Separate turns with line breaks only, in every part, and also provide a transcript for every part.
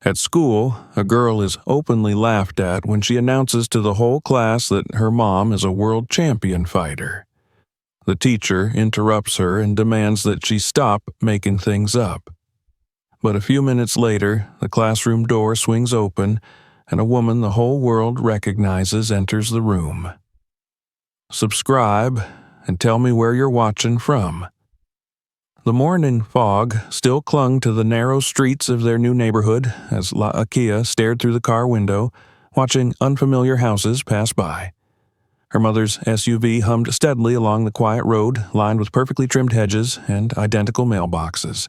At school, a girl is openly laughed at when she announces to the whole class that her mom is a world champion fighter. The teacher interrupts her and demands that she stop making things up. But a few minutes later, the classroom door swings open and a woman the whole world recognizes enters the room. Subscribe and tell me where you're watching from. The morning fog still clung to the narrow streets of their new neighborhood as Lakia stared through the car window, watching unfamiliar houses pass by. Her mother's SUV hummed steadily along the quiet road lined with perfectly trimmed hedges and identical mailboxes.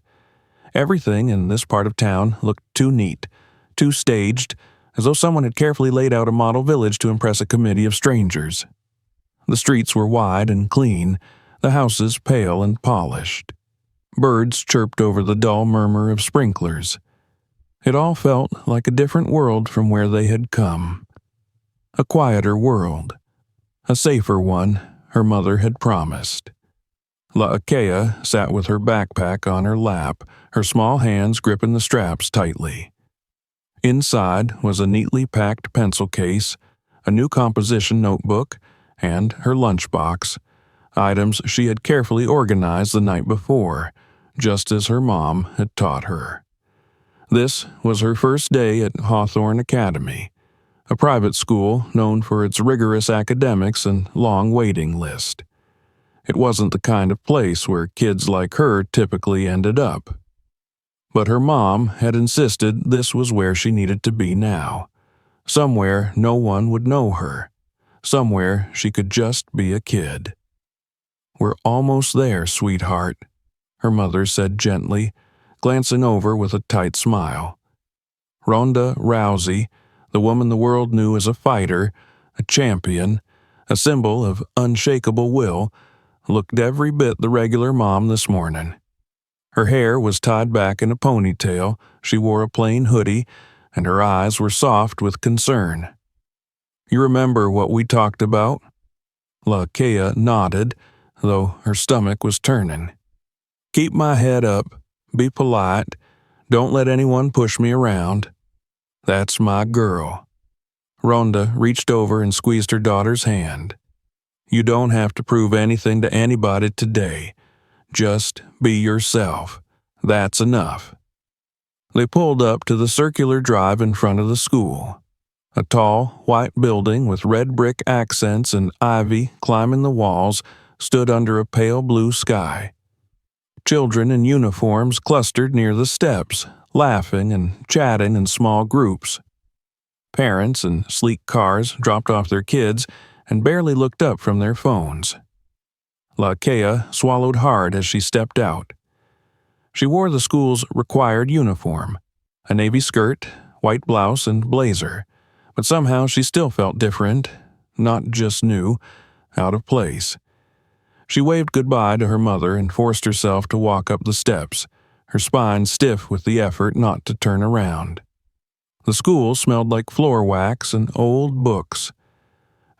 Everything in this part of town looked too neat, too staged, as though someone had carefully laid out a model village to impress a committee of strangers. The streets were wide and clean, the houses pale and polished. Birds chirped over the dull murmur of sprinklers. It all felt like a different world from where they had come. A quieter world. A safer one, her mother had promised. Laakea sat with her backpack on her lap, her small hands gripping the straps tightly. Inside was a neatly packed pencil case, a new composition notebook, and her lunchbox, items she had carefully organized the night before, just as her mom had taught her. This was her first day at Hawthorne Academy, a private school known for its rigorous academics and long waiting list. It wasn't the kind of place where kids like her typically ended up. But her mom had insisted this was where she needed to be now, somewhere no one would know her, somewhere she could just be a kid. "We're almost there, sweetheart," her mother said gently, glancing over with a tight smile. Ronda Rousey, the woman the world knew as a fighter, a champion, a symbol of unshakable will, looked every bit the regular mom this morning. Her hair was tied back in a ponytail, she wore a plain hoodie, and her eyes were soft with concern. "You remember what we talked about?" Laakea nodded, though her stomach was turning. "Keep my head up, be polite, don't let anyone push me around. That's my girl." Rhonda reached over and squeezed her daughter's hand. "You don't have to prove anything to anybody today. Just be yourself. That's enough." They pulled up to the circular drive in front of the school. A tall, white building with red brick accents and ivy climbing the walls stood under a pale blue sky. Children in uniforms clustered near the steps, laughing and chatting in small groups. Parents in sleek cars dropped off their kids and barely looked up from their phones. Laakea swallowed hard as she stepped out. She wore the school's required uniform, a navy skirt, white blouse, and blazer, but somehow she still felt different, not just new, out of place. She waved goodbye to her mother and forced herself to walk up the steps, her spine stiff with the effort not to turn around. The school smelled like floor wax and old books.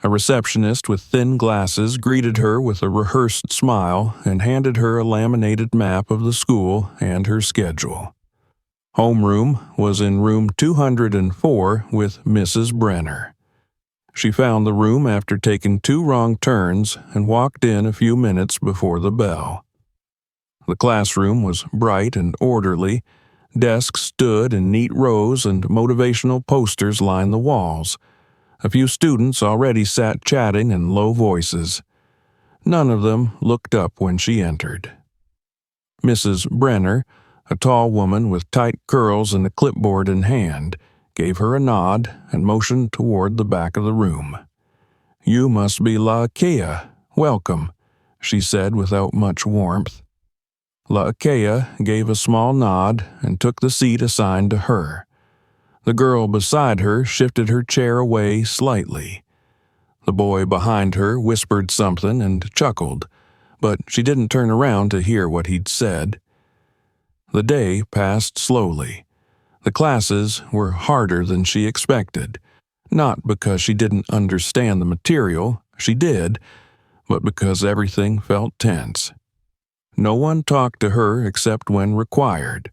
A receptionist with thin glasses greeted her with a rehearsed smile and handed her a laminated map of the school and her schedule. Homeroom was in room 204 with Mrs. Brenner. She found the room after taking 2 wrong turns and walked in a few minutes before the bell. The classroom was bright and orderly. Desks stood in neat rows and motivational posters lined the walls. A few students already sat chatting in low voices. None of them looked up when she entered. Mrs. Brenner, a tall woman with tight curls and a clipboard in hand, gave her a nod and motioned toward the back of the room. "You must be Laakea. Welcome," she said without much warmth. Laakea gave a small nod and took the seat assigned to her. The girl beside her shifted her chair away slightly. The boy behind her whispered something and chuckled, but she didn't turn around to hear what he'd said. The day passed slowly. The classes were harder than she expected, not because she didn't understand the material, she did, but because everything felt tense. No one talked to her except when required.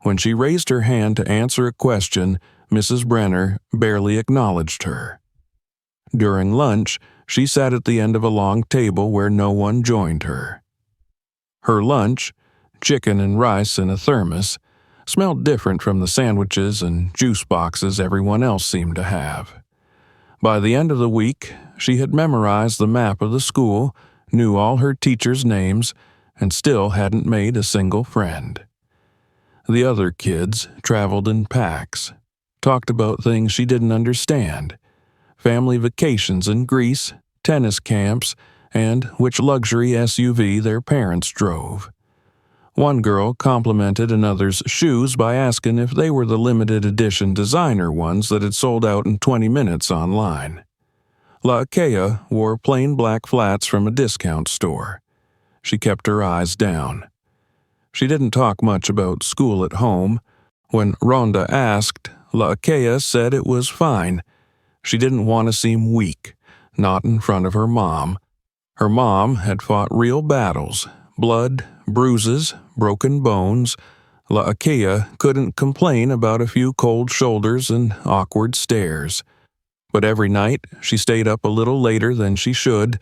When she raised her hand to answer a question, Mrs. Brenner barely acknowledged her. During lunch, she sat at the end of a long table where no one joined her. Her lunch, chicken and rice in a thermos, smelled different from the sandwiches and juice boxes everyone else seemed to have. By the end of the week, she had memorized the map of the school, knew all her teachers' names, and still hadn't made a single friend. The other kids traveled in packs, talked about things she didn't understand, family vacations in Greece, tennis camps, and which luxury SUV their parents drove. One girl complimented another's shoes by asking if they were the limited edition designer ones that had sold out in 20 minutes online. Laakea wore plain black flats from a discount store. She kept her eyes down. She didn't talk much about school at home. When Ronda asked, Laakea said it was fine. She didn't want to seem weak, not in front of her mom. Her mom had fought real battles, blood, bruises, broken bones. Laakea couldn't complain about a few cold shoulders and awkward stares. But every night she stayed up a little later than she should,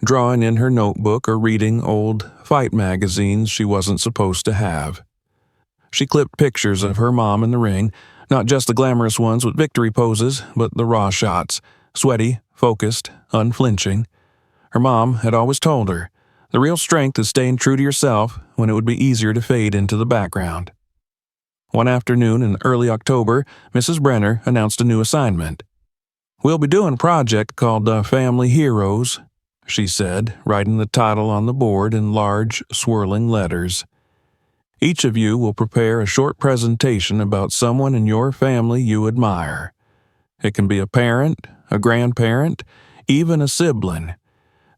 drawing in her notebook or reading old fight magazines she wasn't supposed to have. She clipped pictures of her mom in the ring, not just the glamorous ones with victory poses, but the raw shots, sweaty, focused, unflinching. Her mom had always told her, the real strength is staying true to yourself when it would be easier to fade into the background. One afternoon in early October, Mrs. Brenner announced a new assignment. "We'll be doing a project called Family Heroes," she said, writing the title on the board in large, swirling letters. "Each of you will prepare a short presentation about someone in your family you admire. It can be a parent, a grandparent, even a sibling.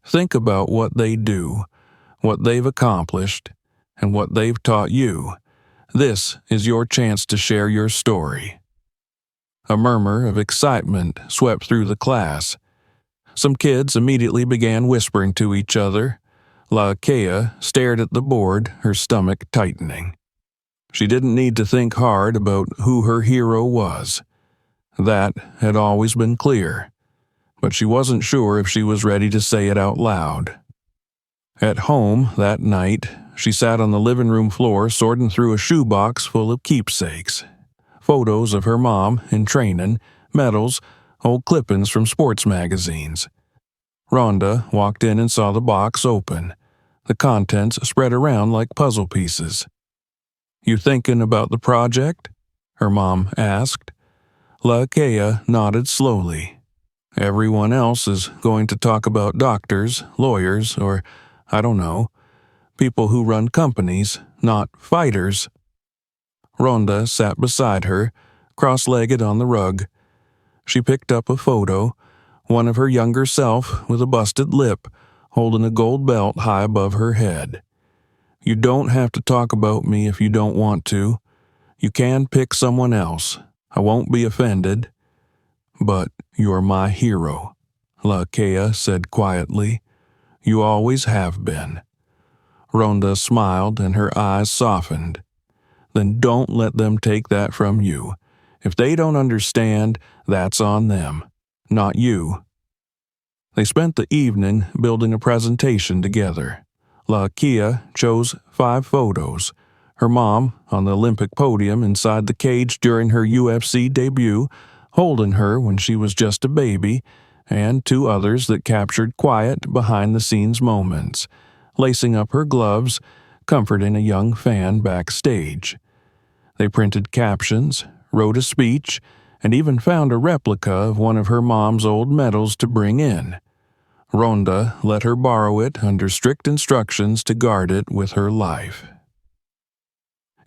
Think about what they do, what they've accomplished, and what they've taught you. This is your chance to share your story." A murmur of excitement swept through the class. Some kids immediately began whispering to each other. Laakea stared at the board, her stomach tightening. She didn't need to think hard about who her hero was. That had always been clear, but she wasn't sure if she was ready to say it out loud. At home that night, she sat on the living room floor sorting through a shoebox full of keepsakes. Photos of her mom in training, medals, old clippings from sports magazines. Ronda walked in and saw the box open, the contents spread around like puzzle pieces. "You thinking about the project?" her mom asked. Laakea nodded slowly. "Everyone else is going to talk about doctors, lawyers, or, I don't know, people who run companies, not fighters." Ronda sat beside her, cross-legged on the rug. She picked up a photo, one of her younger self with a busted lip, holding a gold belt high above her head. "You don't have to talk about me if you don't want to. You can pick someone else. I won't be offended. But you're my hero," Laakea said quietly. "You always have been." Ronda smiled and her eyes softened. "Then don't let them take that from you. If they don't understand, that's on them, not you." They spent the evening building a presentation together. Laakea chose 5 photos. Her mom on the Olympic podium inside the cage during her UFC debut, holding her when she was just a baby, and 2 others that captured quiet, behind-the-scenes moments, lacing up her gloves, comforting a young fan backstage. They printed captions, wrote a speech, and even found a replica of one of her mom's old medals to bring in. Ronda let her borrow it under strict instructions to guard it with her life.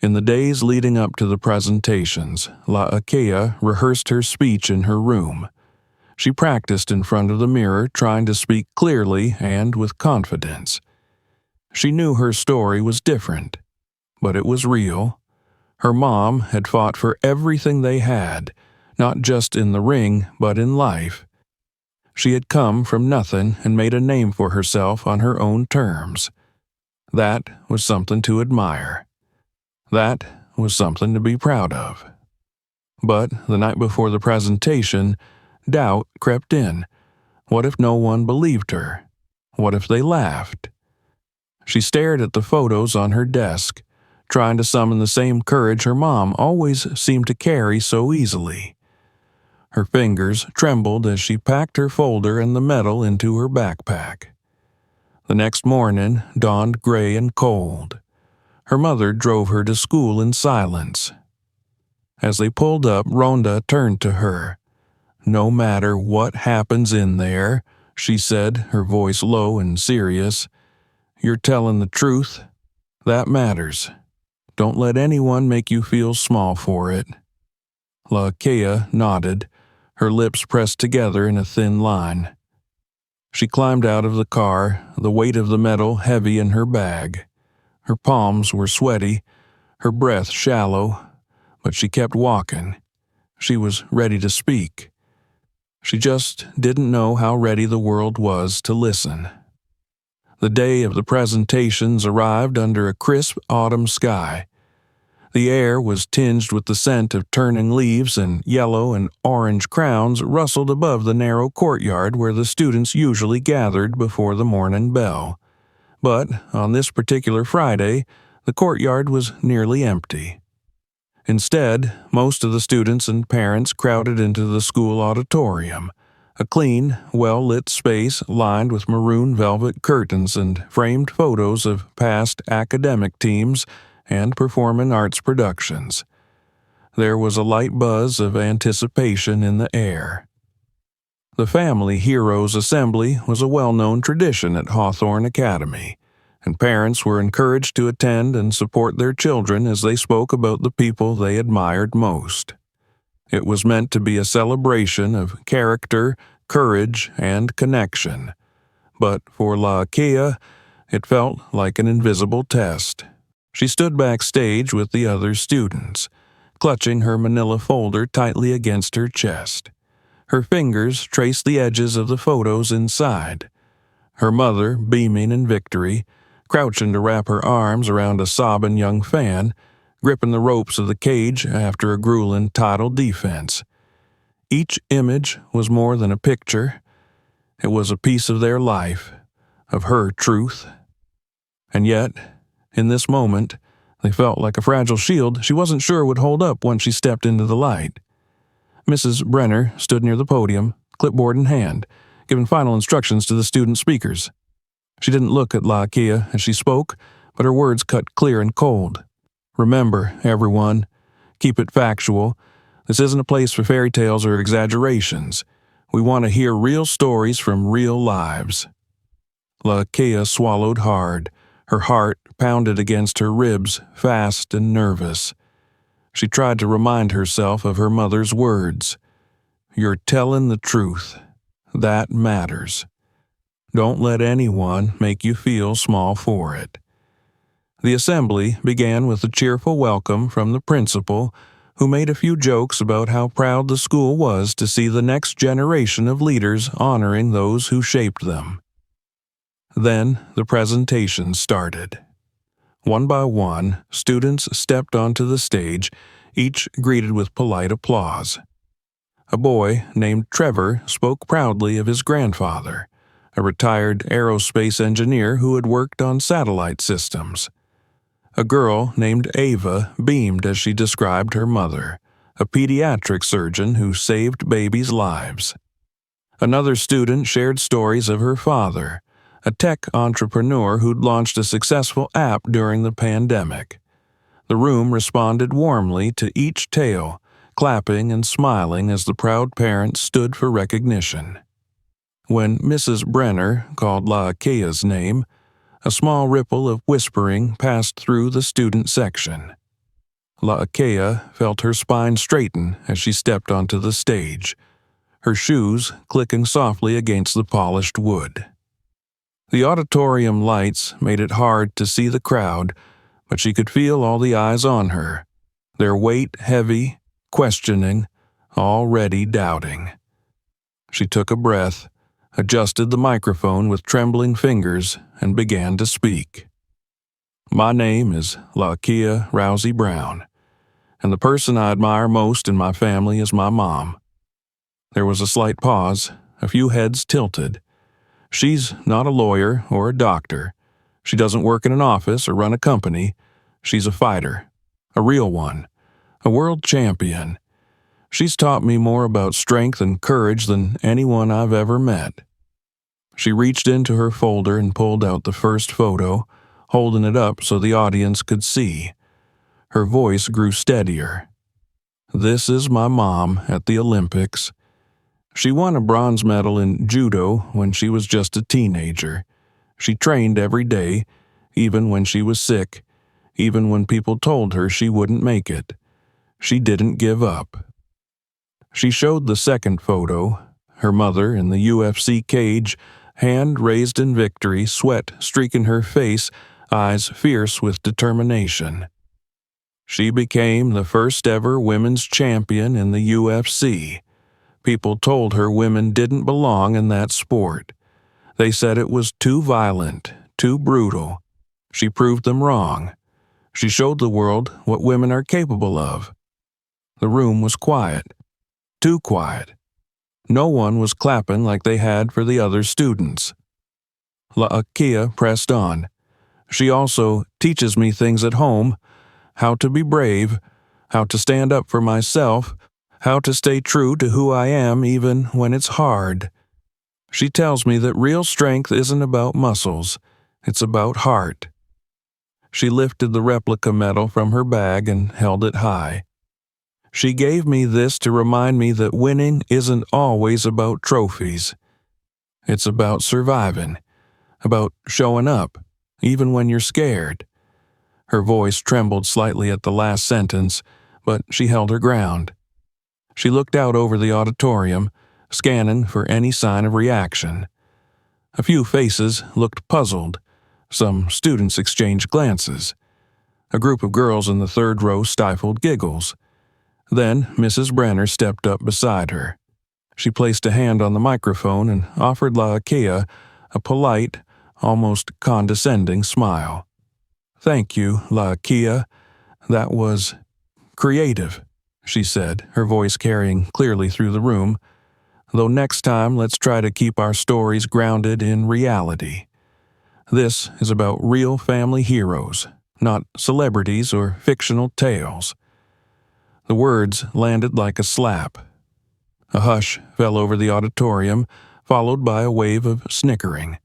In the days leading up to the presentations, Laakea rehearsed her speech in her room. She practiced in front of the mirror, trying to speak clearly and with confidence. She knew her story was different, but it was real. Her mom had fought for everything they had, not just in the ring, but in life. She had come from nothing and made a name for herself on her own terms. That was something to admire. That was something to be proud of. But the night before the presentation, doubt crept in. What if no one believed her? What if they laughed? She stared at the photos on her desk, trying to summon the same courage her mom always seemed to carry so easily. Her fingers trembled as she packed her folder and the medal into her backpack. The next morning dawned gray and cold. Her mother drove her to school in silence. As they pulled up, Rhonda turned to her. "No matter what happens in there," she said, her voice low and serious, "you're telling the truth. That matters. Don't let anyone make you feel small for it." Laakea nodded, her lips pressed together in a thin line. She climbed out of the car, the weight of the medal heavy in her bag. Her palms were sweaty, her breath shallow, but she kept walking. She was ready to speak. She just didn't know how ready the world was to listen. The day of the presentations arrived under a crisp autumn sky. The air was tinged with the scent of turning leaves, and yellow and orange crowns rustled above the narrow courtyard where the students usually gathered before the morning bell. But on this particular Friday, the courtyard was nearly empty. Instead, most of the students and parents crowded into the school auditorium, a clean, well-lit space lined with maroon velvet curtains and framed photos of past academic teams and performing arts productions. There was a light buzz of anticipation in the air. The Family Heroes Assembly was a well-known tradition at Hawthorne Academy, and parents were encouraged to attend and support their children as they spoke about the people they admired most. It was meant to be a celebration of character, courage, and connection. But for Laakea, it felt like an invisible test. She stood backstage with the other students, clutching her manila folder tightly against her chest. Her fingers traced the edges of the photos inside. Her mother, beaming in victory, crouching to wrap her arms around a sobbing young fan, gripping the ropes of the cage after a grueling title defense. Each image was more than a picture. It was a piece of their life, of her truth. And yet, in this moment, they felt like a fragile shield she wasn't sure would hold up once she stepped into the light. Mrs. Brenner stood near the podium, clipboard in hand, giving final instructions to the student speakers. She didn't look at Laakea as she spoke, but her words cut clear and cold. "Remember, everyone, keep it factual. This isn't a place for fairy tales or exaggerations. We want to hear real stories from real lives." Laakea swallowed hard. Her heart pounded against her ribs, fast and nervous. She tried to remind herself of her mother's words. "You're telling the truth. That matters. Don't let anyone make you feel small for it." The assembly began with a cheerful welcome from the principal, who made a few jokes about how proud the school was to see the next generation of leaders honoring those who shaped them. Then the presentation started. One by one, students stepped onto the stage, each greeted with polite applause. A boy named Trevor spoke proudly of his grandfather, a retired aerospace engineer who had worked on satellite systems. A girl named Ava beamed as she described her mother, a pediatric surgeon who saved babies' lives. Another student shared stories of her father, a tech entrepreneur who'd launched a successful app during the pandemic. The room responded warmly to each tale, clapping and smiling as the proud parents stood for recognition. When Mrs. Brenner called Laakea's name, a small ripple of whispering passed through the student section. Laakea felt her spine straighten as she stepped onto the stage, her shoes clicking softly against the polished wood. The auditorium lights made it hard to see the crowd, but she could feel all the eyes on her, their weight heavy, questioning, already doubting. She took a breath, adjusted the microphone with trembling fingers, and began to speak. "My name is Laakea Rousey Brown. and the person I admire most in my family is my mom." There was a slight pause, a few heads tilted. "She's not a lawyer or a doctor. She doesn't work in an office or run a company. She's a fighter, a real one, a world champion. She's taught me more about strength and courage than anyone I've ever met." She reached into her folder and pulled out the first photo, holding it up so the audience could see. Her voice grew steadier. "This is my mom at the Olympics. She won a bronze medal in judo when she was just a teenager. She trained every day, even when she was sick, even when people told her she wouldn't make it. She didn't give up." She showed the second photo, her mother in the UFC cage, hand raised in victory, sweat streaking her face, eyes fierce with determination. She became the first ever women's champion in the UFC. People told her women didn't belong in that sport. They said it was too violent, too brutal. She proved them wrong. She showed the world what women are capable of. The room was quiet. Too quiet. No one was clapping like they had for the other students. La'Akea pressed on. "She also teaches me things at home, how to be brave, how to stand up for myself, how to stay true to who I am even when it's hard. She tells me that real strength isn't about muscles, it's about heart." She lifted the replica medal from her bag and held it high. "She gave me this to remind me that winning isn't always about trophies. It's about surviving, about showing up, even when you're scared." Her voice trembled slightly at the last sentence, but she held her ground. She looked out over the auditorium, scanning for any sign of reaction. A few faces looked puzzled. Some students exchanged glances. A group of girls in the third row stifled giggles. Then Mrs. Brenner stepped up beside her. She placed a hand on the microphone and offered La'Akea a polite, almost condescending smile. "Thank you, La'Akea. That was creative," she said, her voice carrying clearly through the room. "Though next time let's try to keep our stories grounded in reality. This is about real family heroes, not celebrities or fictional tales." The words landed like a slap. A hush fell over the auditorium, followed by a wave of snickering.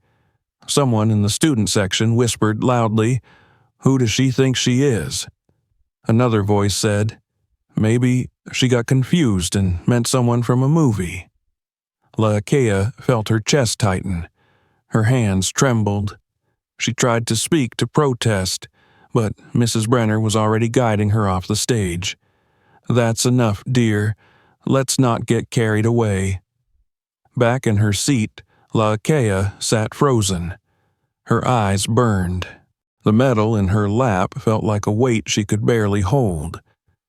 Someone in the student section whispered loudly, "Who does she think she is?" Another voice said, "Maybe she got confused and meant someone from a movie." La'Akea felt her chest tighten. Her hands trembled. She tried to speak to protest, but Mrs. Brenner was already guiding her off the stage. "That's enough, dear. Let's not get carried away." Back in her seat, La'Akea sat frozen. Her eyes burned. The medal in her lap felt like a weight she could barely hold.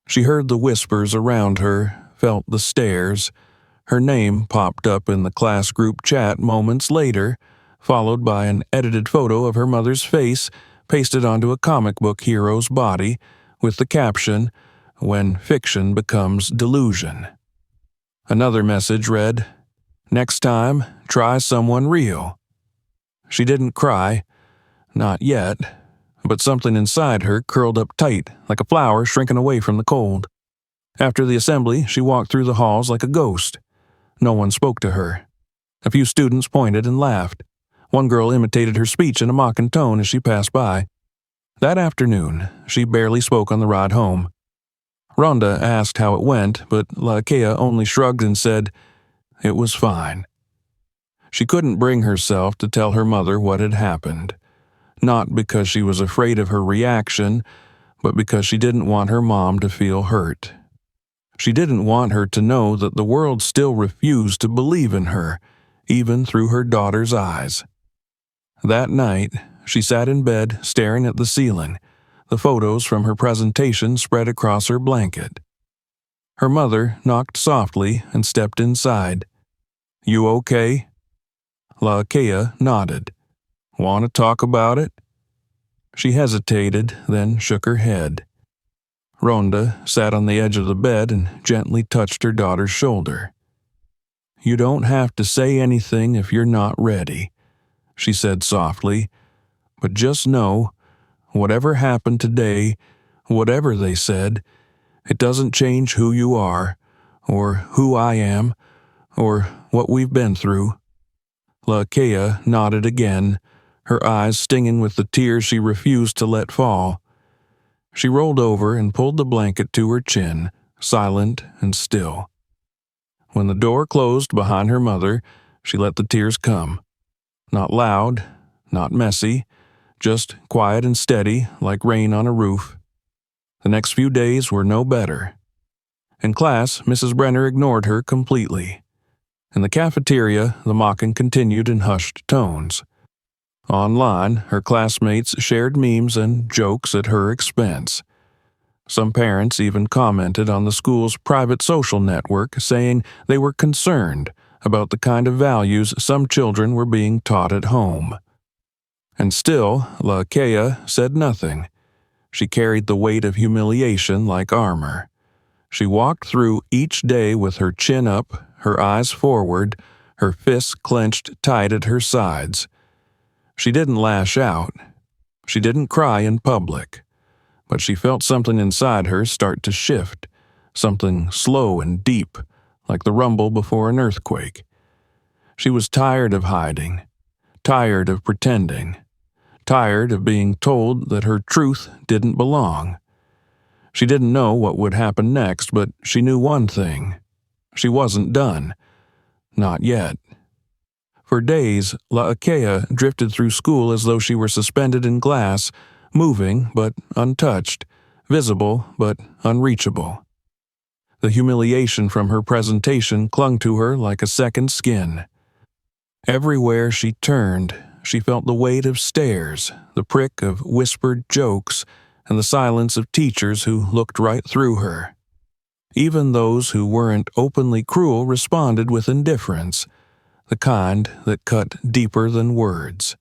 She heard the whispers around her, felt the stares. Her name popped up in the class group chat moments later, followed by an edited photo of her mother's face pasted onto a comic book hero's body with the caption, "When fiction becomes delusion." Another message read, "Next time, try someone real." She didn't cry, not yet, but something inside her curled up tight like a flower shrinking away from the cold. After the assembly, she walked through the halls like a ghost. No one spoke to her. A few students pointed and laughed. One girl imitated her speech in a mocking tone as she passed by. That afternoon, she barely spoke on the ride home. Ronda asked how it went, but La'Akea only shrugged and said, "It was fine." She couldn't bring herself to tell her mother what had happened. Not because she was afraid of her reaction, but because she didn't want her mom to feel hurt. She didn't want her to know that the world still refused to believe in her, even through her daughter's eyes. That night, she sat in bed staring at the ceiling, the photos from her presentation spread across her blanket. Her mother knocked softly and stepped inside. "You okay?" La'Akea nodded. "Want to talk about it?" She hesitated, then shook her head. Rhonda sat on the edge of the bed and gently touched her daughter's shoulder. "You don't have to say anything if you're not ready," she said softly, "but just know, whatever happened today, whatever they said, it doesn't change who you are, or who I am, or what we've been through." Laakea nodded again, her eyes stinging with the tears she refused to let fall. She rolled over and pulled the blanket to her chin, silent and still. When the door closed behind her mother, she let the tears come. Not loud, not messy, just quiet and steady like rain on a roof. The next few days were no better. In class, Mrs. Brenner ignored her completely. In the cafeteria, the mocking continued in hushed tones. Online, her classmates shared memes and jokes at her expense. Some parents even commented on the school's private social network, saying they were concerned about the kind of values some children were being taught at home. And still, Laakea said nothing. She carried the weight of humiliation like armor. She walked through each day with her chin up, her eyes forward, her fists clenched tight at her sides. She didn't lash out. She didn't cry in public. But she felt something inside her start to shift, something slow and deep, like the rumble before an earthquake. She was tired of hiding, tired of pretending, tired of being told that her truth didn't belong. She didn't know what would happen next, but she knew one thing. She wasn't done. Not yet. For days, Laakea drifted through school as though she were suspended in glass, moving but untouched, visible but unreachable. The humiliation from her presentation clung to her like a second skin. Everywhere she turned, she felt the weight of stares, the prick of whispered jokes, and the silence of teachers who looked right through her. Even those who weren't openly cruel responded with indifference, the kind that cut deeper than words.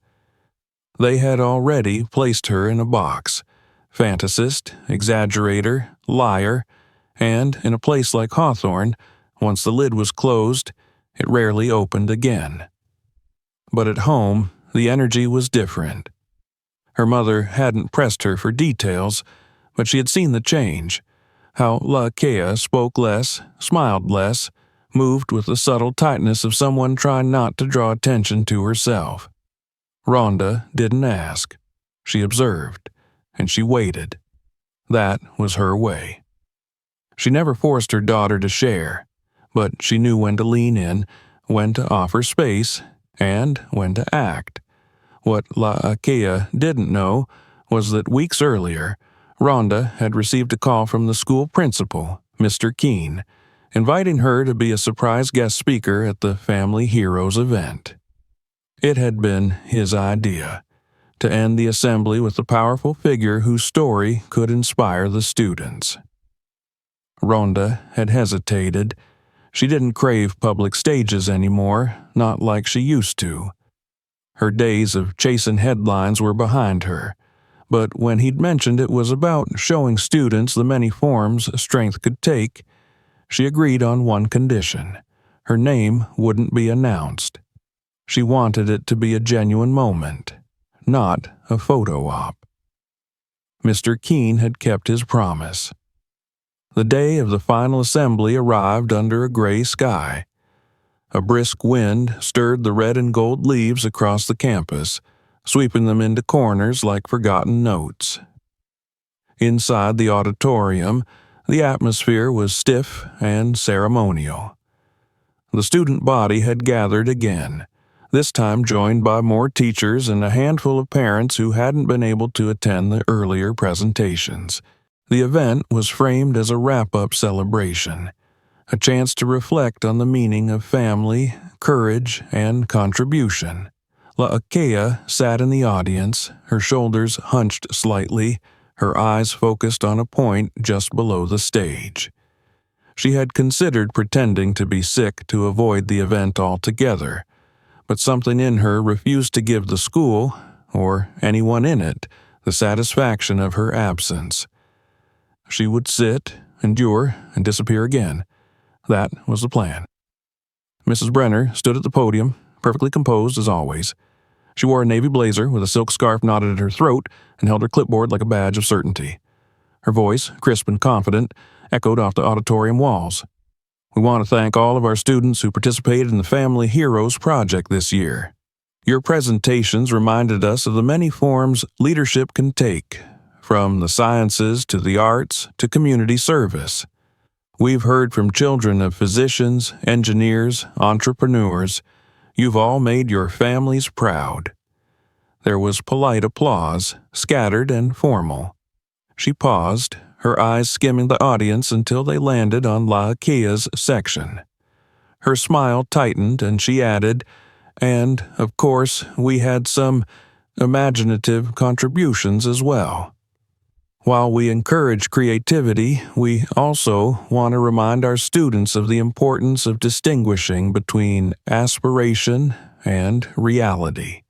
They had already placed her in a box: fantasist, exaggerator, liar, and in a place like Hawthorne, once the lid was closed, it rarely opened again. But at home, the energy was different. Her mother hadn't pressed her for details, but she had seen the change, how Laakea spoke less, smiled less, moved with the subtle tightness of someone trying not to draw attention to herself. Rhonda didn't ask. She observed, and she waited. That was her way. She never forced her daughter to share, but she knew when to lean in, when to offer space, and when to act. What Laakea didn't know was that weeks earlier, Rhonda had received a call from the school principal, Mr. Keene, inviting her to be a surprise guest speaker at the Family Heroes event. It had been his idea, to end the assembly with a powerful figure whose story could inspire the students. Rhonda had hesitated. She didn't crave public stages anymore, not like she used to. Her days of chasing headlines were behind her, but when he'd mentioned it was about showing students the many forms strength could take, she agreed on one condition: her name wouldn't be announced. She wanted it to be a genuine moment, not a photo op. Mr. Keene had kept his promise. The day of the final assembly arrived under a gray sky. A brisk wind stirred the red and gold leaves across the campus, sweeping them into corners like forgotten notes. Inside the auditorium, the atmosphere was stiff and ceremonial. The student body had gathered again, this time joined by more teachers and a handful of parents who hadn't been able to attend the earlier presentations. The event was framed as a wrap-up celebration, a chance to reflect on the meaning of family, courage, and contribution. Laakea sat in the audience, her shoulders hunched slightly, her eyes focused on a point just below the stage. She had considered pretending to be sick to avoid the event altogether, but something in her refused to give the school, or anyone in it, the satisfaction of her absence. She would sit, endure, and disappear again. That was the plan. Mrs. Brenner stood at the podium, perfectly composed as always. She wore a navy blazer with a silk scarf knotted at her throat and held her clipboard like a badge of certainty. Her voice, crisp and confident, echoed off the auditorium walls. We want to thank all of our students who participated in the Family Heroes project this year. Your presentations reminded us of the many forms leadership can take, from the sciences to the arts to community service. We've heard from children of physicians, engineers, entrepreneurs. You've all made your families proud. There was polite applause, scattered and formal. She paused, her eyes skimming the audience until they landed on Laakia's section. Her smile tightened and she added, "And, of course, we had some imaginative contributions as well." While we encourage creativity, we also want to remind our students of the importance of distinguishing between aspiration and reality.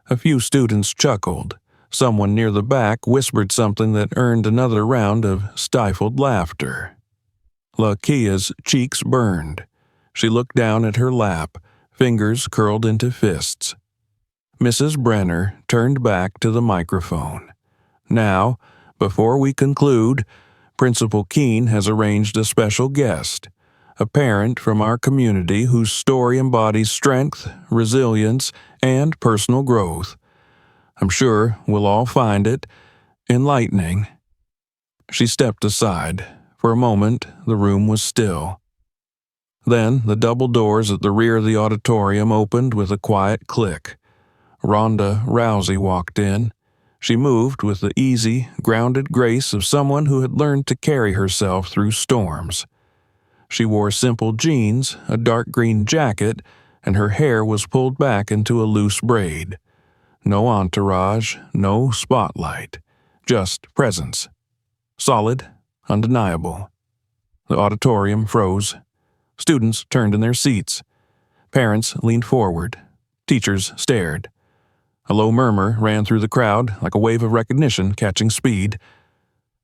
A few students chuckled. Someone near the back whispered something that earned another round of stifled laughter. Laakia's cheeks burned. She looked down at her lap, fingers curled into fists. Mrs. Brenner turned back to the microphone. "Now, before we conclude, Principal Keene has arranged a special guest, a parent from our community whose story embodies strength, resilience, and personal growth. I'm sure we'll all find it enlightening." She stepped aside. For a moment, the room was still. Then the double doors at the rear of the auditorium opened with a quiet click. Ronda Rousey walked in. She moved with the easy, grounded grace of someone who had learned to carry herself through storms. She wore simple jeans, a dark green jacket, and her hair was pulled back into a loose braid. No entourage, no spotlight, just presence. Solid, undeniable. The auditorium froze. Students turned in their seats. Parents leaned forward. Teachers stared. A low murmur ran through the crowd like a wave of recognition catching speed.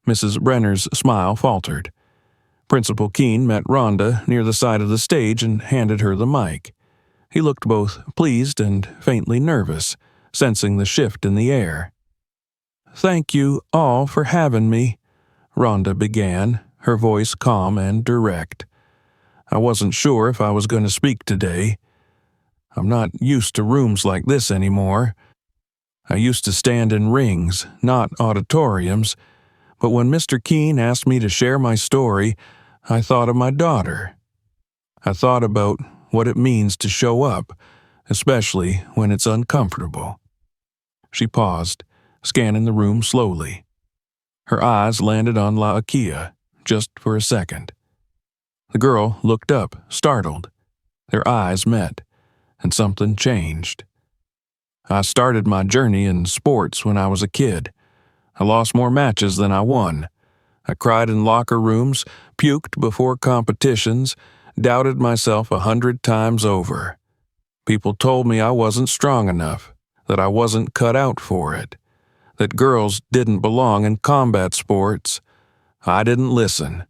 Mrs. Brenner's smile faltered. Principal Keene met Rhonda near the side of the stage and handed her the mic. He looked both pleased and faintly nervous, sensing the shift in the air. "Thank you all for having me," Rhonda began, her voice calm and direct. "I wasn't sure if I was going to speak today. I'm not used to rooms like this anymore. I used to stand in rings, not auditoriums, but when Mr. Keene asked me to share my story, I thought of my daughter. I thought about what it means to show up, especially when it's uncomfortable." She paused, scanning the room slowly. Her eyes landed on Laakia, just for a second. The girl looked up, startled. Their eyes met, and something changed. "I started my journey in sports when I was a kid. I lost more matches than I won. I cried in locker rooms, puked before competitions, doubted myself 100 times over. People told me I wasn't strong enough, that I wasn't cut out for it, that girls didn't belong in combat sports. I didn't listen."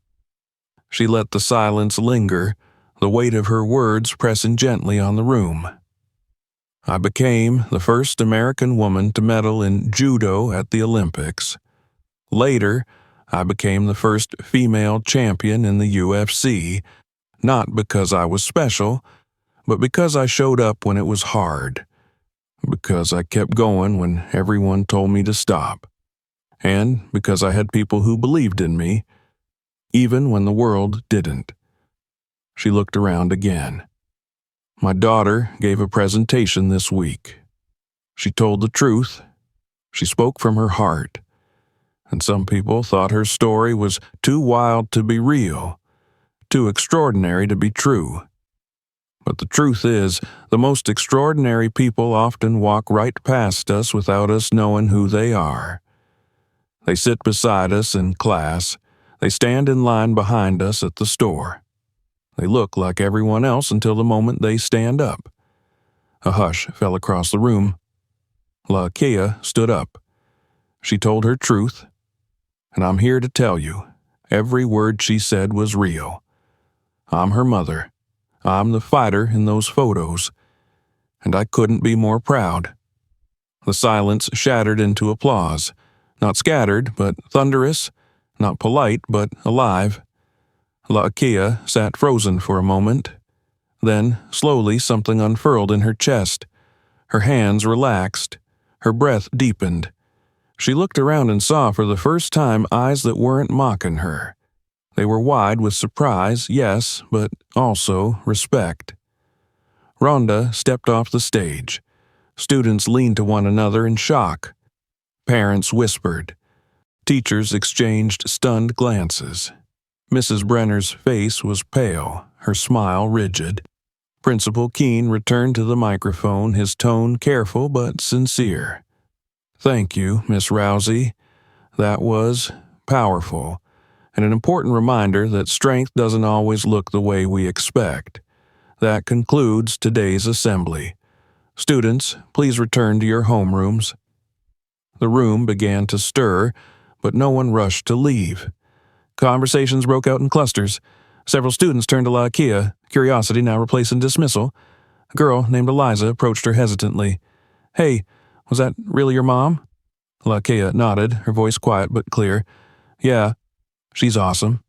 She let the silence linger, the weight of her words pressing gently on the room. "I became the first American woman to medal in judo at the Olympics. Later, I became the first female champion in the UFC, not because I was special, but because I showed up when it was hard, because I kept going when everyone told me to stop, and because I had people who believed in me, even when the world didn't." She looked around again. "My daughter gave a presentation this week. She told the truth. She spoke from her heart. And some people thought her story was too wild to be real, too extraordinary to be true. But the truth is, the most extraordinary people often walk right past us without us knowing who they are. They sit beside us in class. They stand in line behind us at the store. They look like everyone else until the moment they stand up." A hush fell across the room. Laakia stood up. She told her truth, and I'm here to tell you, every word she said was real. I'm her mother. I'm the fighter in those photos, and I couldn't be more proud." The silence shattered into applause, not scattered, but thunderous, not polite, but alive. La'Akea sat frozen for a moment. Then, slowly, something unfurled in her chest. Her hands relaxed. Her breath deepened. She looked around and saw for the first time eyes that weren't mocking her. They were wide with surprise, yes, but also respect. Ronda stepped off the stage. Students leaned to one another in shock. Parents whispered. Teachers exchanged stunned glances. Mrs. Brenner's face was pale, her smile rigid. Principal Keene returned to the microphone, his tone careful but sincere. "Thank you, Miss Rousey. That was powerful, and an important reminder that strength doesn't always look the way we expect. That concludes today's assembly. Students, please return to your homerooms." The room began to stir, but no one rushed to leave. Conversations broke out in clusters. Several students turned to La'Akea, curiosity now replacing dismissal. A girl named Eliza approached her hesitantly. "Hey, was that really your mom?" La'Akea nodded, her voice quiet but clear. "Yeah, she's awesome."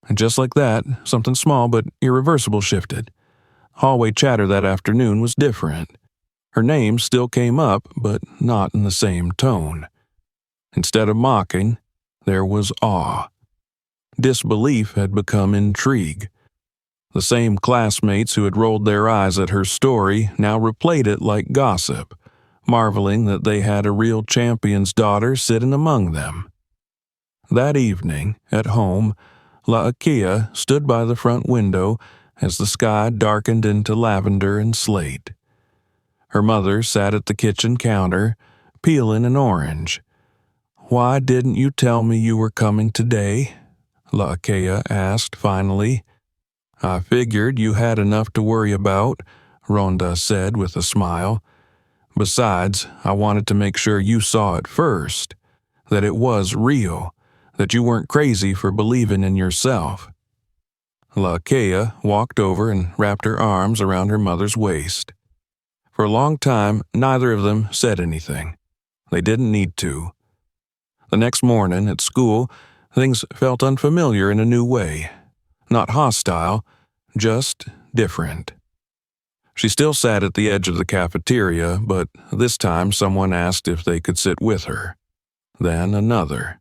And just like that, something small but irreversible shifted. Hallway chatter that afternoon was different. Her name still came up, but not in the same tone. Instead of mocking, there was awe. Disbelief had become intrigue. The same classmates who had rolled their eyes at her story now replayed it like gossip, marveling that they had a real champion's daughter sitting among them. That evening, at home, La'Akea stood by the front window as the sky darkened into lavender and slate. Her mother sat at the kitchen counter, peeling an orange. "Why didn't you tell me you were coming today?" La'Akea asked finally. "I figured you had enough to worry about," Ronda said with a smile. "Besides, I wanted to make sure you saw it first, that it was real, that you weren't crazy for believing in yourself." La'Akea walked over and wrapped her arms around her mother's waist. For a long time, neither of them said anything. They didn't need to. The next morning at school, things felt unfamiliar in a new way. Not hostile, just different. She still sat at the edge of the cafeteria, but this time someone asked if they could sit with her. Then another.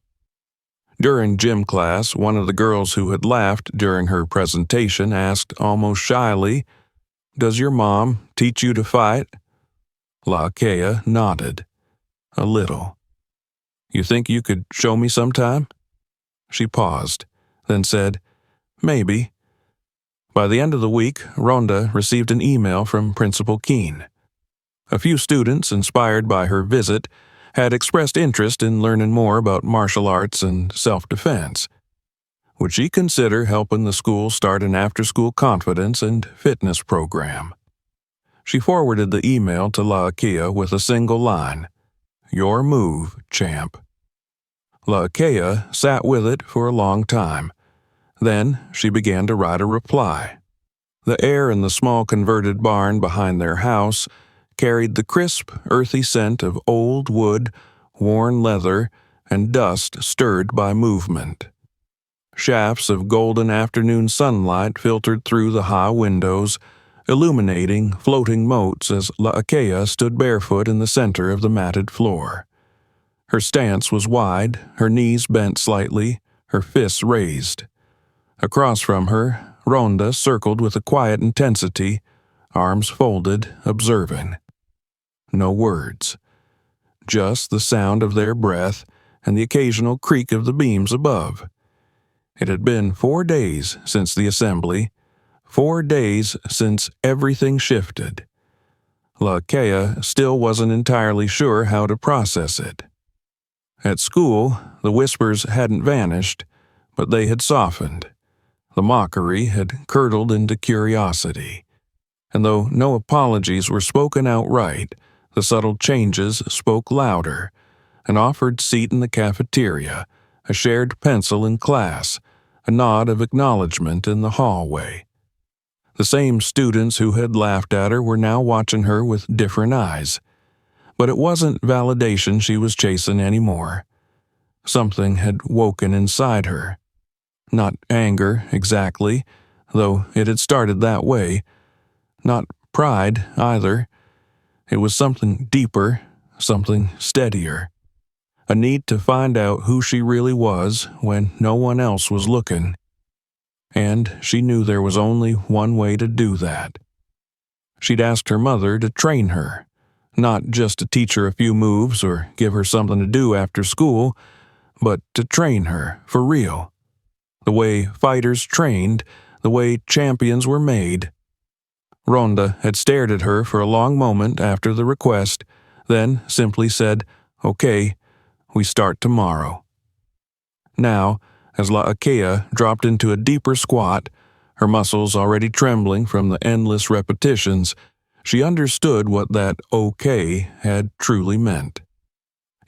During gym class, one of the girls who had laughed during her presentation asked almost shyly, "Does your mom teach you to fight?" La'Akea nodded. "A little." "You think you could show me sometime?" She paused, then said, "Maybe." By the end of the week, Ronda received an email from Principal Keene. A few students, inspired by her visit, had expressed interest in learning more about martial arts and self-defense. Would she consider helping the school start an after-school confidence and fitness program? She forwarded the email to La'Akea with a single line, "Your move, champ." La'Akea sat with it for a long time. Then she began to write a reply. The air in the small converted barn behind their house carried the crisp, earthy scent of old wood, worn leather, and dust stirred by movement. Shafts of golden afternoon sunlight filtered through the high windows, illuminating floating motes as La'Akea stood barefoot in the center of the matted floor. Her stance was wide, her knees bent slightly, her fists raised. Across from her, Ronda circled with a quiet intensity, arms folded, observing. No words. Just the sound of their breath and the occasional creak of the beams above. It had been 4 days since the assembly, 4 days since everything shifted. La'Akea still wasn't entirely sure how to process it. At school, the whispers hadn't vanished, but they had softened. The mockery had curdled into curiosity. And though no apologies were spoken outright, the subtle changes spoke louder. An offered seat in the cafeteria, a shared pencil in class, a nod of acknowledgement in the hallway. The same students who had laughed at her were now watching her with different eyes. But it wasn't validation she was chasing anymore. Something had woken inside her. Not anger, exactly, though it had started that way. Not pride, either. It was something deeper, something steadier. A need to find out who she really was when no one else was looking. And she knew there was only one way to do that. She'd asked her mother to train her, not just to teach her a few moves or give her something to do after school, but to train her for real. The way fighters trained, the way champions were made. Ronda had stared at her for a long moment after the request, then simply said, "Okay, we start tomorrow." Now, as La'akea dropped into a deeper squat, her muscles already trembling from the endless repetitions, she understood what that "okay" had truly meant.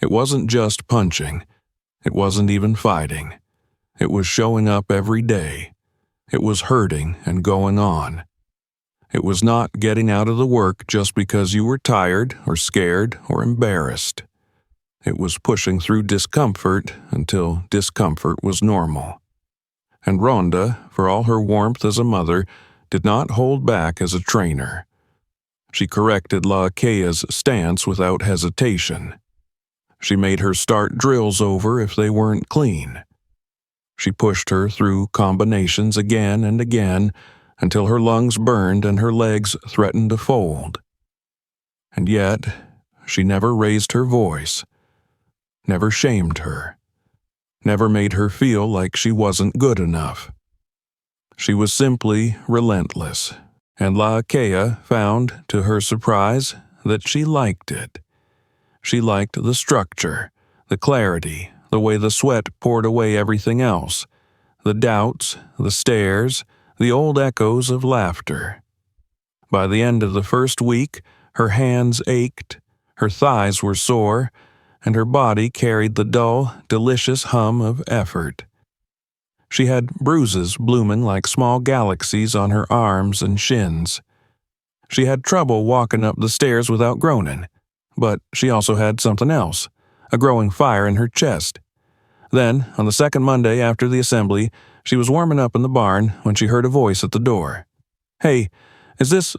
It wasn't just punching. It wasn't even fighting. It was showing up every day. It was hurting and going on. It was not getting out of the work just because you were tired or scared or embarrassed. It was pushing through discomfort until discomfort was normal. And Ronda, for all her warmth as a mother, did not hold back as a trainer. She corrected La'akea's stance without hesitation. She made her start drills over if they weren't clean. She pushed her through combinations again and again until her lungs burned and her legs threatened to fold. And yet, she never raised her voice, never shamed her, never made her feel like she wasn't good enough. She was simply relentless, and La'akea found, to her surprise, that she liked it. She liked the structure, the clarity, the way the sweat poured away everything else, the doubts, the stares, the old echoes of laughter. By the end of the first week, her hands ached, her thighs were sore, and her body carried the dull, delicious hum of effort. She had bruises blooming like small galaxies on her arms and shins. She had trouble walking up the stairs without groaning, but she also had something else, a growing fire in her chest. Then, on the second Monday after the assembly, she was warming up in the barn when she heard a voice at the door. "Hey, is this,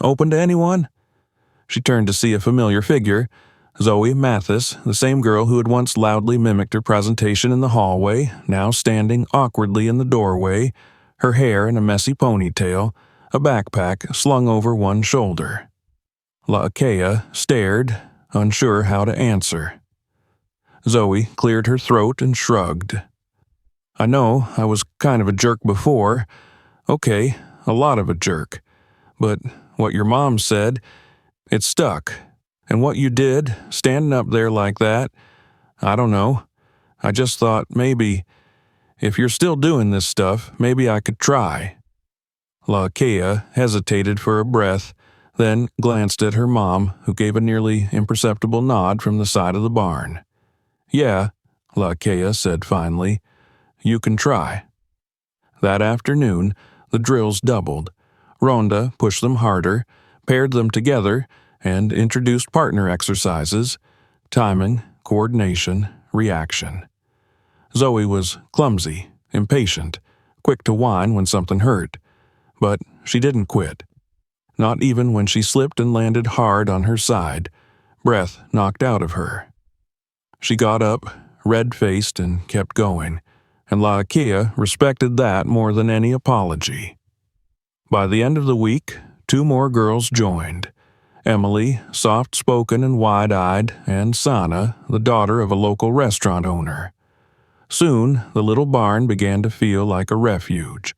open to anyone?" She turned to see a familiar figure, Zoe Mathis, the same girl who had once loudly mimicked her presentation in the hallway, now standing awkwardly in the doorway, her hair in a messy ponytail, a backpack slung over one shoulder. La'akea stared, unsure how to answer. Zoe cleared her throat and shrugged. "I know I was kind of a jerk before. Okay, a lot of a jerk. But what your mom said, it stuck. And what you did, standing up there like that, I don't know. I just thought maybe, if you're still doing this stuff, maybe I could try." La'akea hesitated for a breath, then glanced at her mom, who gave a nearly imperceptible nod from the side of the barn. "Yeah," La'akea said finally, "you can try." That afternoon, the drills doubled. Ronda pushed them harder, paired them together, and introduced partner exercises, timing, coordination, reaction. Zoe was clumsy, impatient, quick to whine when something hurt, but she didn't quit. Not even when she slipped and landed hard on her side, breath knocked out of her. She got up, red-faced, and kept going, and La'akea respected that more than any apology. By the end of the week, 2 more girls joined. Emily, soft-spoken and wide-eyed, and Sana, the daughter of a local restaurant owner. Soon, the little barn began to feel like a refuge.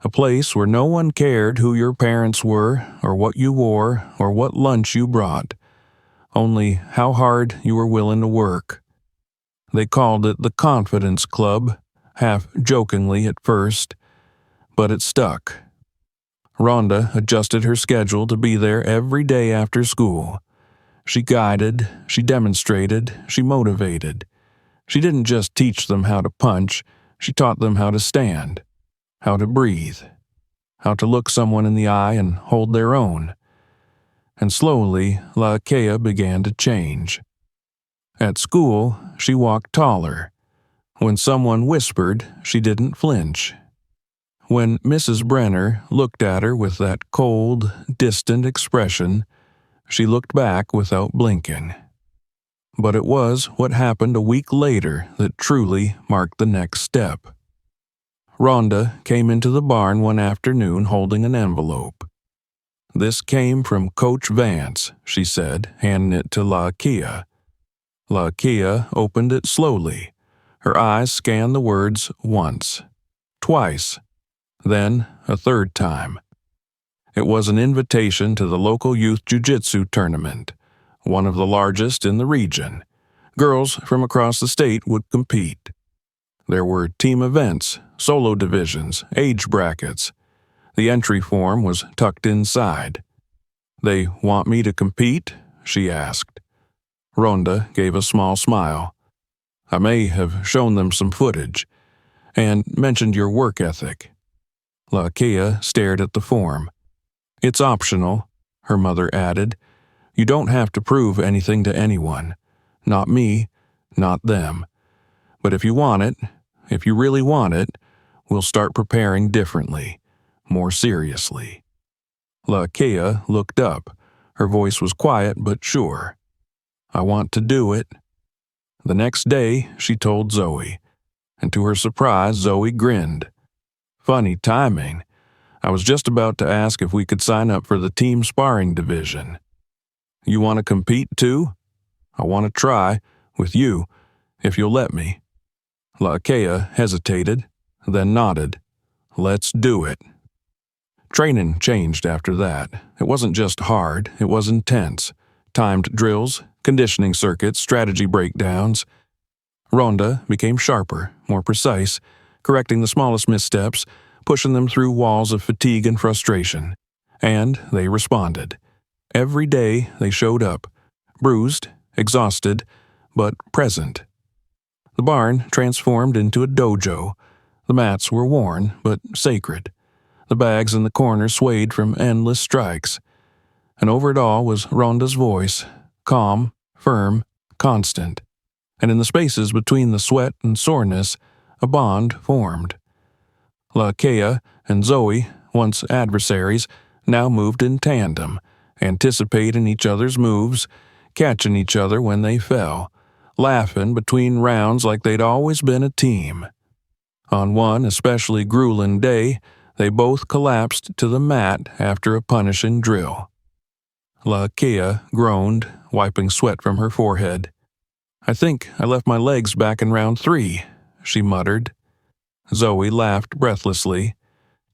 A place where no one cared who your parents were, or what you wore, or what lunch you brought. Only how hard you were willing to work. They called it the Confidence Club, half jokingly at first, but it stuck. Ronda adjusted her schedule to be there every day after school. She guided, she demonstrated, she motivated. She didn't just teach them how to punch, she taught them how to stand, how to breathe, how to look someone in the eye and hold their own. And slowly, Laakea began to change. At school, she walked taller. When someone whispered, she didn't flinch. When Mrs. Brenner looked at her with that cold, distant expression, she looked back without blinking. But it was what happened a week later that truly marked the next step. Rhonda came into the barn one afternoon holding an envelope. "This came from Coach Vance," she said, handing it to Laakea. Laakea opened it slowly. Her eyes scanned the words once, twice, then a third time. It was an invitation to the local youth jiu-jitsu tournament, one of the largest in the region. Girls from across the state would compete. There were team events, solo divisions, age brackets. The entry form was tucked inside. "They want me to compete?" she asked. Rhonda gave a small smile. "I may have shown them some footage, and mentioned your work ethic." Laakea stared at the form. "It's optional," her mother added. "You don't have to prove anything to anyone. Not me, not them. But if you want it, if you really want it, we'll start preparing differently, more seriously." Laakea looked up. Her voice was quiet but sure. "I want to do it." The next day, she told Zoe, and to her surprise, Zoe grinned. "Funny timing. I was just about to ask if we could sign up for the team sparring division. You want to compete too? I want to try, with you, if you'll let me." Laakea hesitated, then nodded. "Let's do it." Training changed after that. It wasn't just hard, it was intense. Timed drills, conditioning circuits, strategy breakdowns. Rhonda became sharper, more precise, correcting the smallest missteps, pushing them through walls of fatigue and frustration. And they responded. Every day they showed up, bruised, exhausted, but present. The barn transformed into a dojo. The mats were worn, but sacred. The bags in the corner swayed from endless strikes. And over it all was Rhonda's voice, calm, firm, constant. And in the spaces between the sweat and soreness, a bond formed. Laakea and Zoe, once adversaries, now moved in tandem, anticipating each other's moves, catching each other when they fell, laughing between rounds like they'd always been a team. On one especially grueling day, they both collapsed to the mat after a punishing drill. Laakea groaned, wiping sweat from her forehead. "I think I left my legs back in round 3, she muttered. Zoe laughed breathlessly.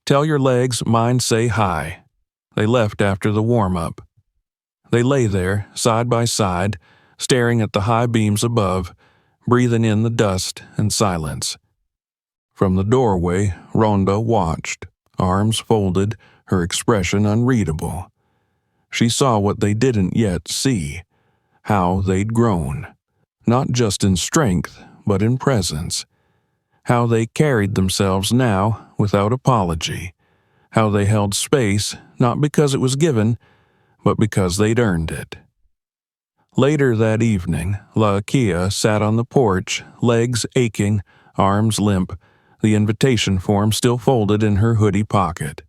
"Tell your legs mine say hi." They left after the warm-up. They lay there, side by side, staring at the high beams above, breathing in the dust and silence. From the doorway, Rhonda watched, arms folded, her expression unreadable. She saw what they didn't yet see, how they'd grown, not just in strength, but in presence. How they carried themselves now without apology. How they held space, not because it was given, but because they'd earned it. Later that evening, Laakea sat on the porch, legs aching, arms limp, the invitation form still folded in her hoodie pocket.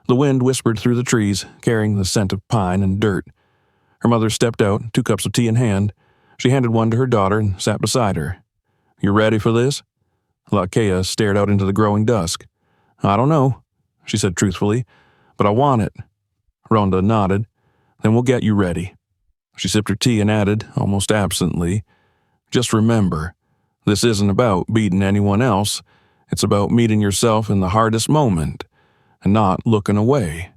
The wind whispered through the trees, carrying the scent of pine and dirt. Her mother stepped out, 2 cups of tea in hand. She handed one to her daughter and sat beside her. "You ready for this?" Laakea stared out into the growing dusk. "I don't know," she said truthfully, "but I want it." Rhonda nodded. "Then we'll get you ready." She sipped her tea and added, almost absently, "Just remember, this isn't about beating anyone else. It's about meeting yourself in the hardest moment and not looking away."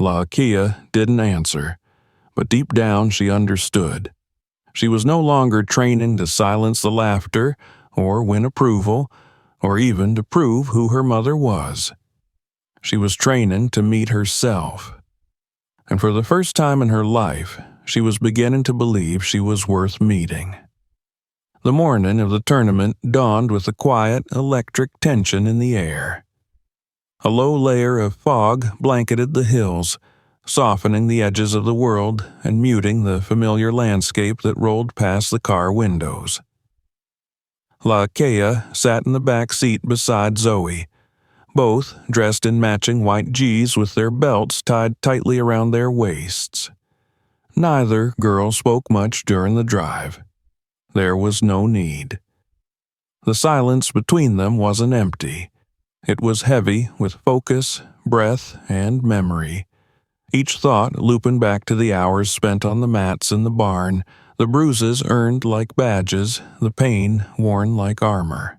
Laakea didn't answer, but deep down she understood. She was no longer training to silence the laughter or win approval, or even to prove who her mother was. She was training to meet herself. And for the first time in her life, she was beginning to believe she was worth meeting. The morning of the tournament dawned with a quiet, electric tension in the air. A low layer of fog blanketed the hills, softening the edges of the world and muting the familiar landscape that rolled past the car windows. Laakea sat in the back seat beside Zoe, both dressed in matching white G's with their belts tied tightly around their waists. Neither girl spoke much during the drive. There was no need. The silence between them wasn't empty. It was heavy with focus, breath, and memory. Each thought looping back to the hours spent on the mats in the barn, the bruises earned like badges, the pain worn like armor.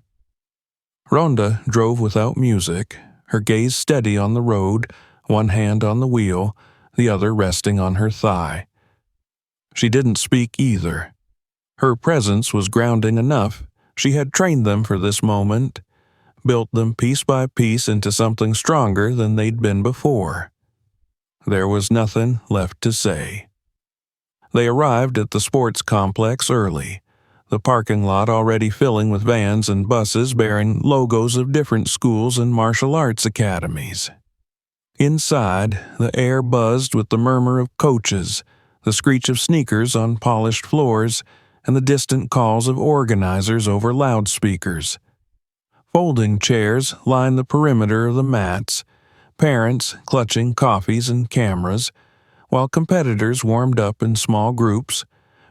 Ronda drove without music, her gaze steady on the road, one hand on the wheel, the other resting on her thigh. She didn't speak either. Her presence was grounding enough. She had trained them for this moment, built them piece by piece into something stronger than they'd been before. There was nothing left to say. They arrived at the sports complex early, the parking lot already filling with vans and buses bearing logos of different schools and martial arts academies. Inside, the air buzzed with the murmur of coaches, the screech of sneakers on polished floors, and the distant calls of organizers over loudspeakers. Folding chairs lined the perimeter of the mats, parents clutching coffees and cameras, while competitors warmed up in small groups,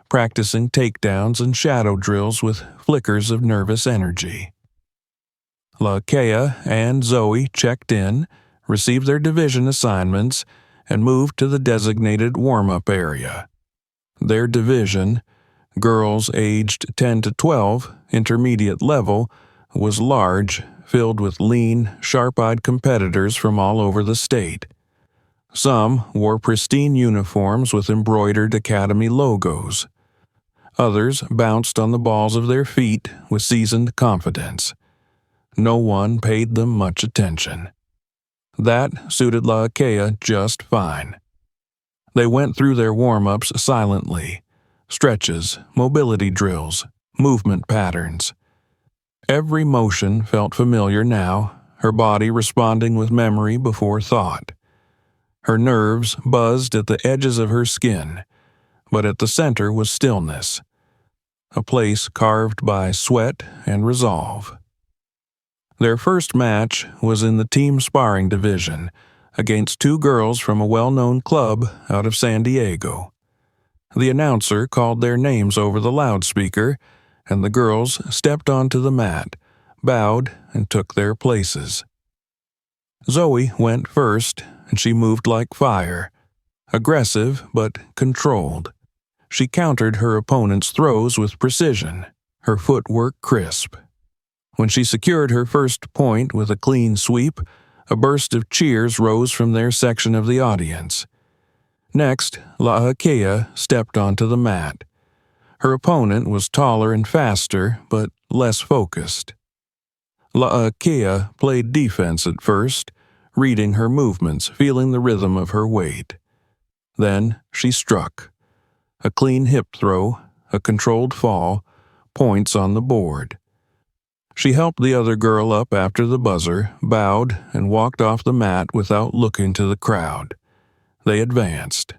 practicing takedowns and shadow drills with flickers of nervous energy. Laakea and Zoe checked in, received their division assignments, and moved to the designated warm-up area. Their division, girls aged 10 to 12, intermediate level, was large, filled with lean, sharp-eyed competitors from all over the state. Some wore pristine uniforms with embroidered academy logos. Others bounced on the balls of their feet with seasoned confidence. No one paid them much attention. That suited Laakea just fine. They went through their warm-ups silently. Stretches, mobility drills, movement patterns. Every motion felt familiar now, her body responding with memory before thought. Her nerves buzzed at the edges of her skin, but at the center was stillness, a place carved by sweat and resolve. Their first match was in the team sparring division against two girls from a well-known club out of San Diego. The announcer called their names over the loudspeaker, and the girls stepped onto the mat, bowed, and took their places. Zoe went first, and she moved like fire, aggressive but controlled. She countered her opponent's throws with precision, her footwork crisp. When she secured her first point with a clean sweep, a burst of cheers rose from their section of the audience. Next, Laakea stepped onto the mat. Her opponent was taller and faster, but less focused. Laakea played defense at first, reading her movements, feeling the rhythm of her weight. Then she struck. A clean hip throw, a controlled fall, points on the board. She helped the other girl up after the buzzer, bowed, and walked off the mat without looking to the crowd. They advanced.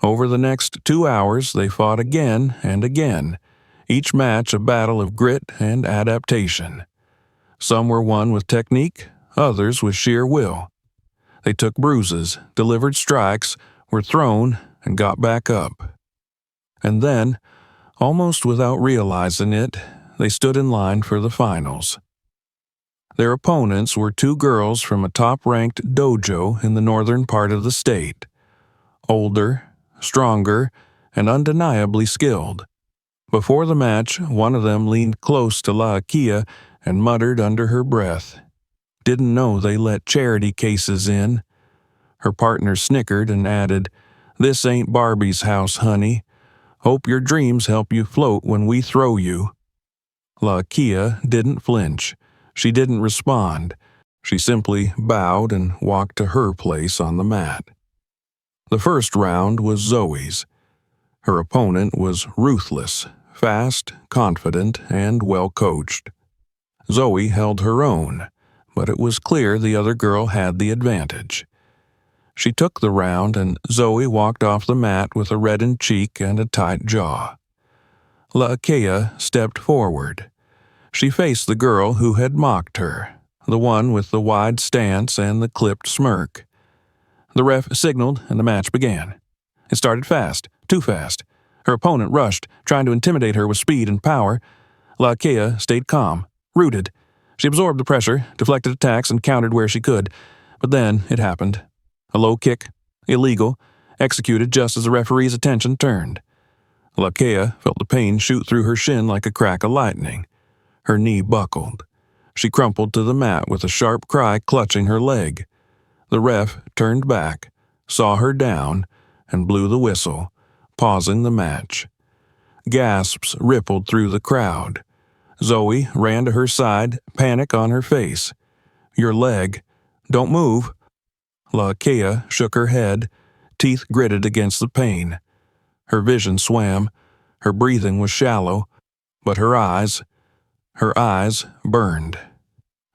Over the next 2 hours, they fought again and again, each match a battle of grit and adaptation. Some were won with technique, others with sheer will. They took bruises, delivered strikes, were thrown, and got back up. And then, almost without realizing it, they stood in line for the finals. Their opponents were two girls from a top-ranked dojo in the northern part of the state. Older, stronger, and undeniably skilled. Before the match, one of them leaned close to Laakea and muttered under her breath, "Didn't know they let charity cases in." Her partner snickered and added, "This ain't Barbie's house, honey. Hope your dreams help you float when we throw you." Laakea didn't flinch. She didn't respond. She simply bowed and walked to her place on the mat. The first round was Zoe's. Her opponent was ruthless, fast, confident, and well coached. Zoe held her own, but it was clear the other girl had the advantage. She took the round, and Zoe walked off the mat with a reddened cheek and a tight jaw. Laakea stepped forward. She faced the girl who had mocked her, the one with the wide stance and the clipped smirk. The ref signaled, and the match began. It started fast, too fast. Her opponent rushed, trying to intimidate her with speed and power. Laakea stayed calm, rooted. She absorbed the pressure, deflected attacks, and countered where she could. But then it happened. A low kick, illegal, executed just as the referee's attention turned. Laakea felt the pain shoot through her shin like a crack of lightning. Her knee buckled. She crumpled to the mat with a sharp cry clutching her leg. The ref turned back, saw her down, and blew the whistle, pausing the match. Gasps rippled through the crowd. Zoe ran to her side, panic on her face. "Your leg. Don't move." Laakea shook her head, teeth gritted against the pain. Her vision swam. Her breathing was shallow, but her eyes burned.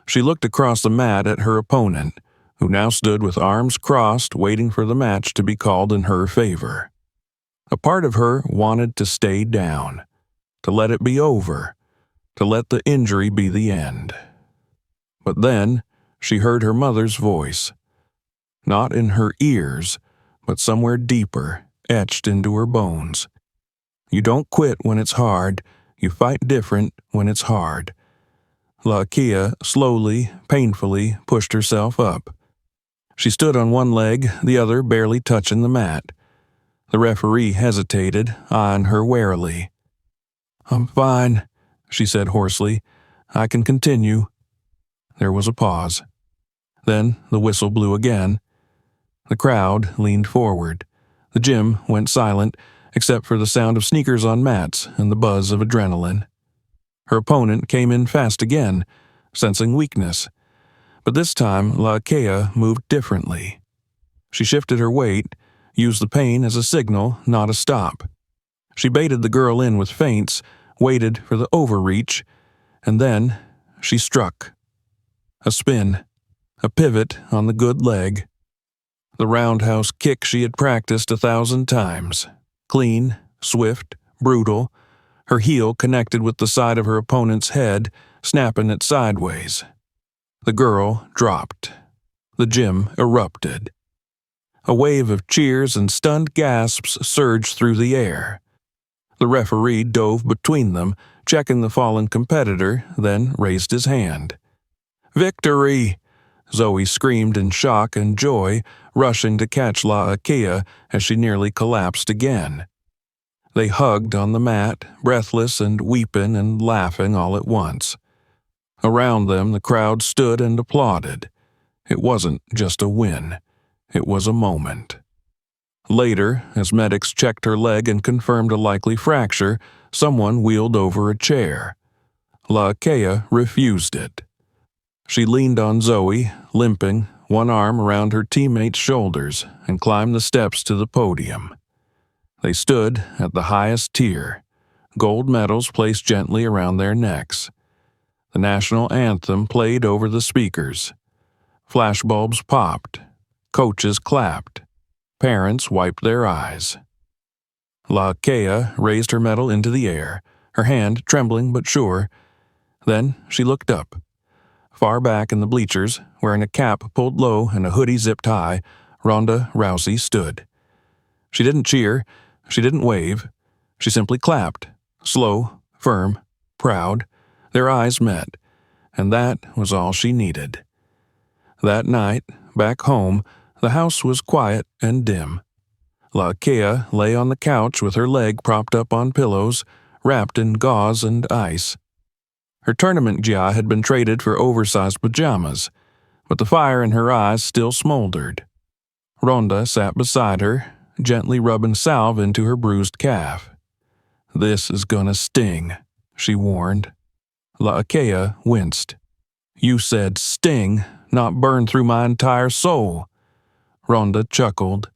She looked across the mat at her opponent, who now stood with arms crossed, waiting for the match to be called in her favor. A part of her wanted to stay down, to let it be over, to let the injury be the end. But then she heard her mother's voice, not in her ears, but somewhere deeper, etched into her bones. "You don't quit when it's hard. You fight different when it's hard." Laakea slowly, painfully pushed herself up. She stood on one leg, the other barely touching the mat. The referee hesitated, eyeing her warily. "I'm fine," she said hoarsely. "I can continue." There was a pause. Then the whistle blew again. The crowd leaned forward. The gym went silent, except for the sound of sneakers on mats and the buzz of adrenaline. Her opponent came in fast again, sensing weakness. But this time, Laakea moved differently. She shifted her weight, used the pain as a signal, not a stop. She baited the girl in with feints, waited for the overreach, and then she struck. A spin, a pivot on the good leg. The roundhouse kick she had practiced 1,000 times. Clean, swift, brutal. Her heel connected with the side of her opponent's head, snapping it sideways. The girl dropped. The gym erupted. A wave of cheers and stunned gasps surged through the air. The referee dove between them, checking the fallen competitor, then raised his hand. "Victory!" Zoe screamed in shock and joy, rushing to catch Laakea as she nearly collapsed again. They hugged on the mat, breathless and weeping and laughing all at once. Around them, the crowd stood and applauded. It wasn't just a win. It was a moment. Later, as medics checked her leg and confirmed a likely fracture, someone wheeled over a chair. Laakea refused it. She leaned on Zoe, limping, one arm around her teammate's shoulders, and climbed the steps to the podium. They stood at the highest tier, gold medals placed gently around their necks. The national anthem played over the speakers. Flashbulbs popped. Coaches clapped. Parents wiped their eyes. Laakea raised her medal into the air, her hand trembling but sure. Then she looked up. Far back in the bleachers, wearing a cap pulled low and a hoodie zipped high, Ronda Rousey stood. She didn't cheer. She didn't wave. She simply clapped, slow, firm, proud. Their eyes met, and that was all she needed. That night, back home, the house was quiet and dim. Laakea lay on the couch with her leg propped up on pillows, wrapped in gauze and ice. Her tournament gia had been traded for oversized pajamas, but the fire in her eyes still smoldered. Ronda sat beside her, gently rubbing salve into her bruised calf. "This is gonna sting," she warned. Laakea winced. "You said sting, not burn through my entire soul." Ronda chuckled.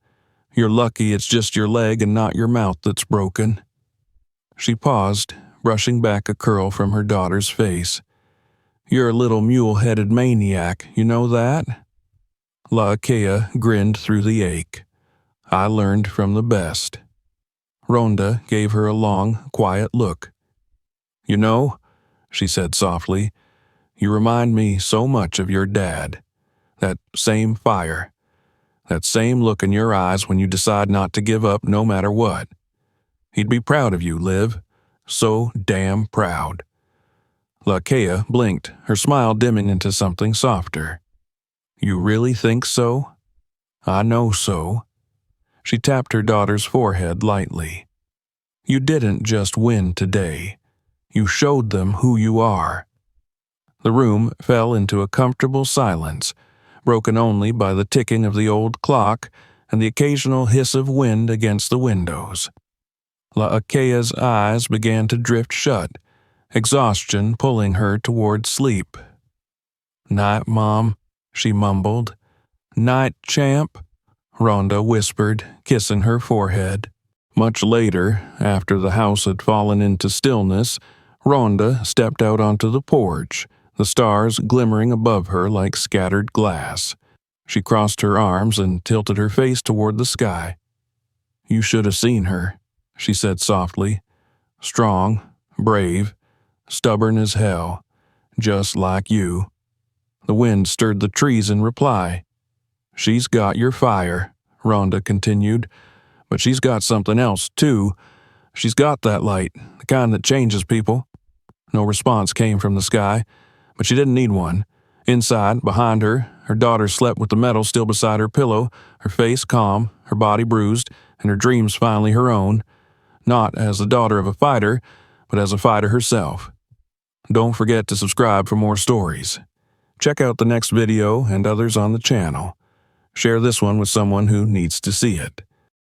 "You're lucky it's just your leg and not your mouth that's broken." She paused, brushing back a curl from her daughter's face. "You're a little mule-headed maniac, you know that?" Laakea grinned through the ache. "I learned from the best." Ronda gave her a long, quiet look. "You know," she said softly, "you remind me so much of your dad. That same fire. That same look in your eyes when you decide not to give up no matter what. He'd be proud of you, Liv. So damn proud." Laakea blinked, her smile dimming into something softer. "You really think so?" "I know so." She tapped her daughter's forehead lightly. "You didn't just win today. You showed them who you are." The room fell into a comfortable silence, broken only by the ticking of the old clock and the occasional hiss of wind against the windows. Laakea's eyes began to drift shut, exhaustion pulling her toward sleep. "Night, Mom," she mumbled. "Night, champ," Ronda whispered, kissing her forehead. Much later, after the house had fallen into stillness, Ronda stepped out onto the porch, the stars glimmering above her like scattered glass. She crossed her arms and tilted her face toward the sky. "You should have seen her," she said softly. "Strong, brave, stubborn as hell, just like you." The wind stirred the trees in reply. "She's got your fire," Ronda continued, "but she's got something else, too. She's got that light, the kind that changes people." No response came from the sky, but she didn't need one. Inside, behind her, her daughter slept with the metal still beside her pillow, her face calm, her body bruised, and her dreams finally her own, not as the daughter of a fighter, but as a fighter herself. Don't forget to subscribe for more stories. Check out the next video and others on the channel. Share this one with someone who needs to see it.